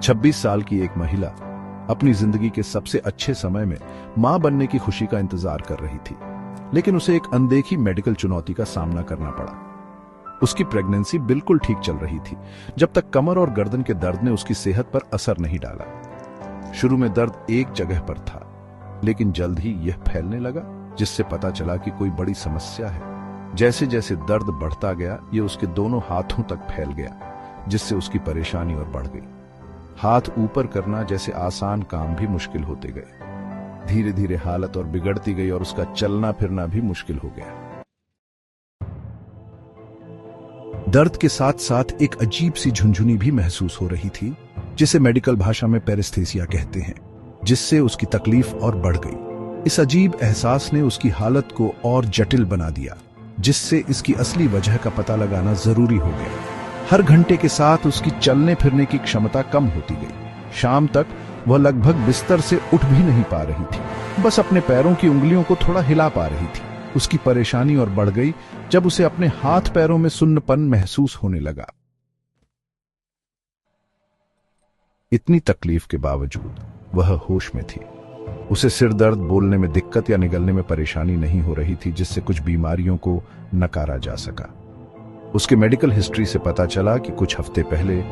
26 साल की एक महिला अपनी जिंदगी के सबसे अच्छे समय में मां बनने की खुशी का इंतजार कर रही थी, लेकिन उसे एक अनदेखी मेडिकल चुनौती का सामना करना पड़ा। उसकी प्रेगनेंसी बिल्कुल ठीक चल रही थी, जब तक कमर और गर्दन के दर्द ने उसकी सेहत पर असर नहीं डाला। शुरू में दर्द एक जगह पर था, लेकिन जल्द ही यह फैलने लगा, जिससे पता चला कि कोई बड़ी समस्या है। जैसे जैसे दर्द बढ़ता गया, ये उसके दोनों हाथों तक फैल गया, जिससे उसकी परेशानी और बढ़ गई। हाथ ऊपर करना जैसे आसान काम भी मुश्किल होते गए। धीरे धीरे हालत और बिगड़ती गई और उसका चलना फिरना भी मुश्किल हो गया। दर्द के साथ साथ एक अजीब सी झुनझुनी भी महसूस हो रही थी, जिसे मेडिकल भाषा में पेरेस्थेसिया कहते हैं, जिससे उसकी तकलीफ और बढ़ गई। इस अजीब एहसास ने उसकी हालत को और जटिल बना दिया, जिससे इसकी असली वजह का पता लगाना जरूरी हो गया। हर घंटे के साथ उसकी चलने फिरने की क्षमता कम होती गई। शाम तक वह लगभग बिस्तर से उठ भी नहीं पा रही थी, बस अपने पैरों की उंगलियों को थोड़ा हिला पा रही थी। उसकी परेशानी और बढ़ गई जब उसे अपने हाथ पैरों में सुन्नपन महसूस होने लगा। इतनी तकलीफ के बावजूद वह होश में थी। उसे सिर दर्द, बोलने में दिक्कत या निगलने में परेशानी नहीं हो रही थी, जिससे कुछ बीमारियों को नकारा जा सका। उसके मेडिकल हिस्ट्री से पता चला कि कुछ हफ्ते पहले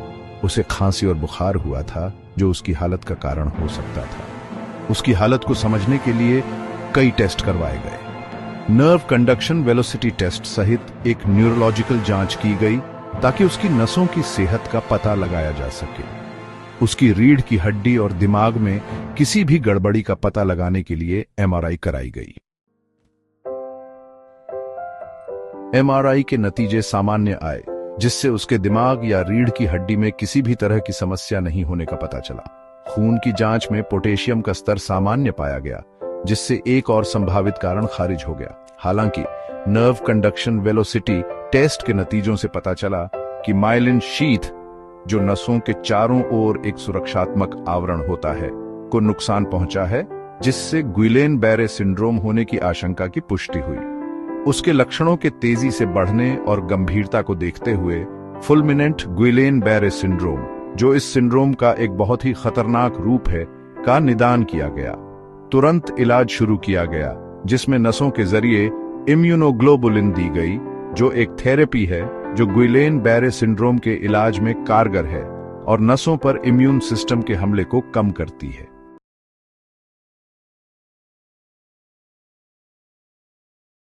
उसे खांसी और बुखार हुआ था, जो उसकी हालत का कारण हो सकता था। उसकी हालत को समझने के लिए कई टेस्ट करवाए गए। नर्व कंडक्शन वेलोसिटी टेस्ट सहित एक न्यूरोलॉजिकल जांच की गई, ताकि उसकी नसों की सेहत का पता लगाया जा सके। उसकी रीढ़ की हड्डी और दिमाग में किसी भी गड़बड़ी का पता लगाने के लिए एमआरआई कराई गई। एमआरआई के नतीजे सामान्य आए, जिससे उसके दिमाग या रीढ़ की हड्डी में किसी भी तरह की समस्या नहीं होने का पता चला। खून की जांच में पोटेशियम का स्तर सामान्य पाया गया, जिससे एक और संभावित कारण खारिज हो गया। हालांकि नर्व कंडक्शन वेलोसिटी टेस्ट के नतीजों से पता चला कि माइलिन शीथ, जो नसों के चारों ओर एक सुरक्षात्मक आवरण होता है, को नुकसान पहुंचा है, जिससे गुइलेन बैरे सिंड्रोम होने की आशंका की पुष्टि हुई। उसके लक्षणों के तेजी से बढ़ने और गंभीरता को देखते हुए फुलमिनेंट गुइलेन बैरे सिंड्रोम, जो इस सिंड्रोम का एक बहुत ही खतरनाक रूप है, का निदान किया गया। तुरंत इलाज शुरू किया गया, जिसमें नसों के जरिए इम्यूनोग्लोबुलिन दी गई, जो एक थेरेपी है जो गुइलेन बैरे सिंड्रोम के इलाज में कारगर है और नसों पर इम्यून सिस्टम के हमले को कम करती है।